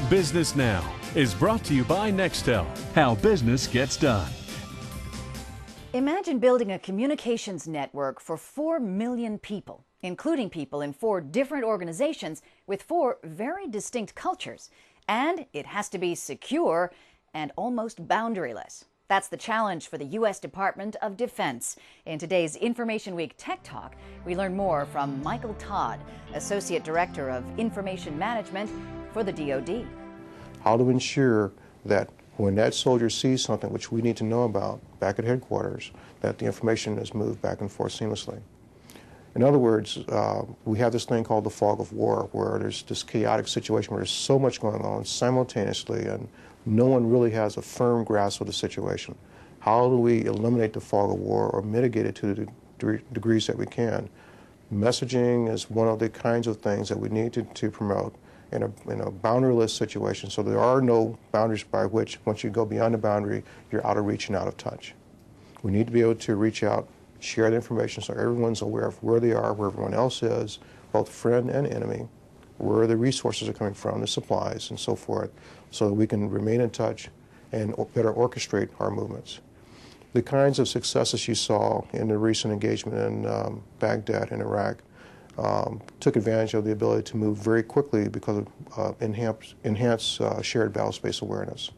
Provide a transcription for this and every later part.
Business Now is brought to you by Nextel, how business gets done. Imagine building a communications network for 4 million people, including people in 4 different organizations with 4 very distinct cultures. And it has to be secure and almost boundaryless. That's the challenge for the U.S. Department of Defense. In today's Information Week Tech Talk, we learn more from Michael Todd, Associate Director of Information Management for the DoD. How to ensure that when that soldier sees something which we need to know about back at headquarters, that the information is moved back and forth seamlessly. In other words, we have this thing called the fog of war, where there's this chaotic situation where there's so much going on simultaneously and no one really has a firm grasp of the situation. How do we eliminate the fog of war or mitigate it to the degrees that we can? Messaging is one of the kinds of things that we need to promote in a boundaryless situation, so there are no boundaries by which, once you go beyond the boundary, you're out of reach and out of touch. We need to be able to reach out, share the information so everyone's aware of where they are, where everyone else is, both friend and enemy, where the resources are coming from, the supplies and so forth, so that we can remain in touch and better orchestrate our movements. The kinds of successes you saw in the recent engagement in Baghdad in Iraq took advantage of the ability to move very quickly because of enhanced shared battle space awareness.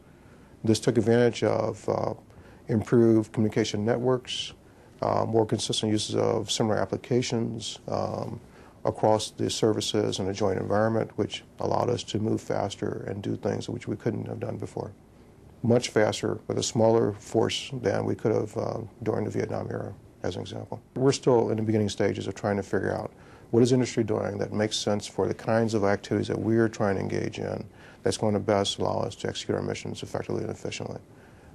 This took advantage of improved communication networks, more consistent uses of similar applications across the services in a joint environment, which allowed us to move faster and do things which we couldn't have done before. Much faster with a smaller force than we could have during the Vietnam era, as an example. We're still in the beginning stages of trying to figure out what is industry doing that makes sense for the kinds of activities that we are trying to engage in that's going to best allow us to execute our missions effectively and efficiently.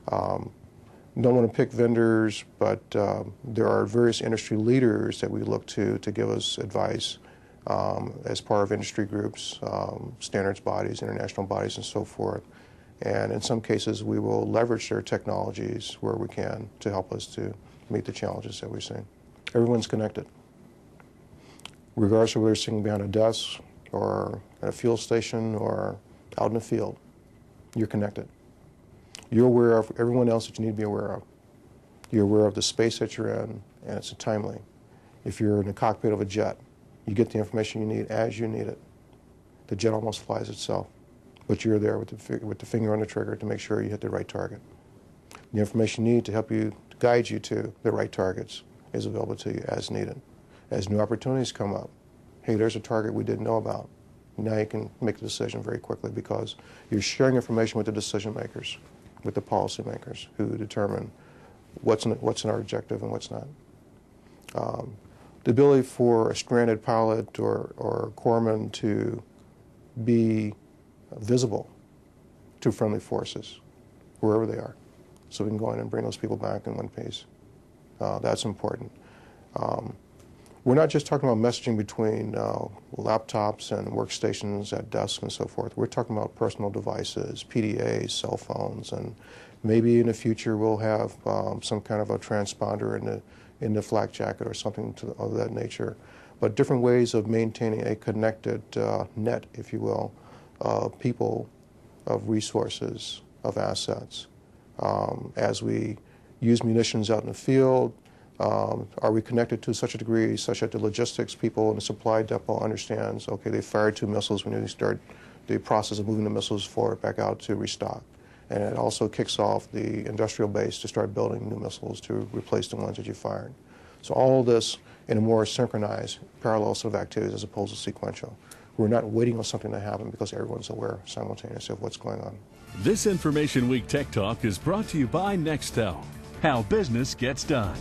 Don't want to pick vendors, but there are various industry leaders that we look to give us advice as part of industry groups, standards bodies, international bodies, and so forth. And in some cases, we will leverage their technologies where we can to help us to meet the challenges that we see. Everyone's connected. Regardless of whether you're sitting behind a desk or at a fuel station or out in the field, you're connected. You're aware of everyone else that you need to be aware of. You're aware of the space that you're in, and it's timely. If you're in the cockpit of a jet, you get the information you need as you need it. The jet almost flies itself, but you're there with the finger on the trigger to make sure you hit the right target. The information you need to help you, to guide you to the right targets is available to you as needed. As new opportunities come up, hey, there's a target we didn't know about. Now you can make the decision very quickly because you're sharing information with the decision makers, with the policy makers who determine what's in our objective and what's not. The ability for a stranded pilot or corpsman to be visible to friendly forces wherever they are, so we can go in and bring those people back in one piece. That's important. We're not just talking about messaging between laptops and workstations at desks and so forth. We're talking about personal devices, PDAs, cell phones, and maybe in the future we'll have some kind of a transponder in the flak jacket or something of that nature. But different ways of maintaining a connected net, if you will, of people, of resources, of assets. As we use munitions out in the field, are we connected to such a degree such that the logistics people in the supply depot understands, okay, they fired 2 missiles, we need to start the process of moving the missiles forward back out to restock. And it also kicks off the industrial base to start building new missiles to replace the ones that you fired. So all of this in a more synchronized, parallel set of activities as opposed to sequential. We're not waiting on something to happen because everyone's aware simultaneously of what's going on. This Information Week Tech Talk is brought to you by Nextel, how business gets done.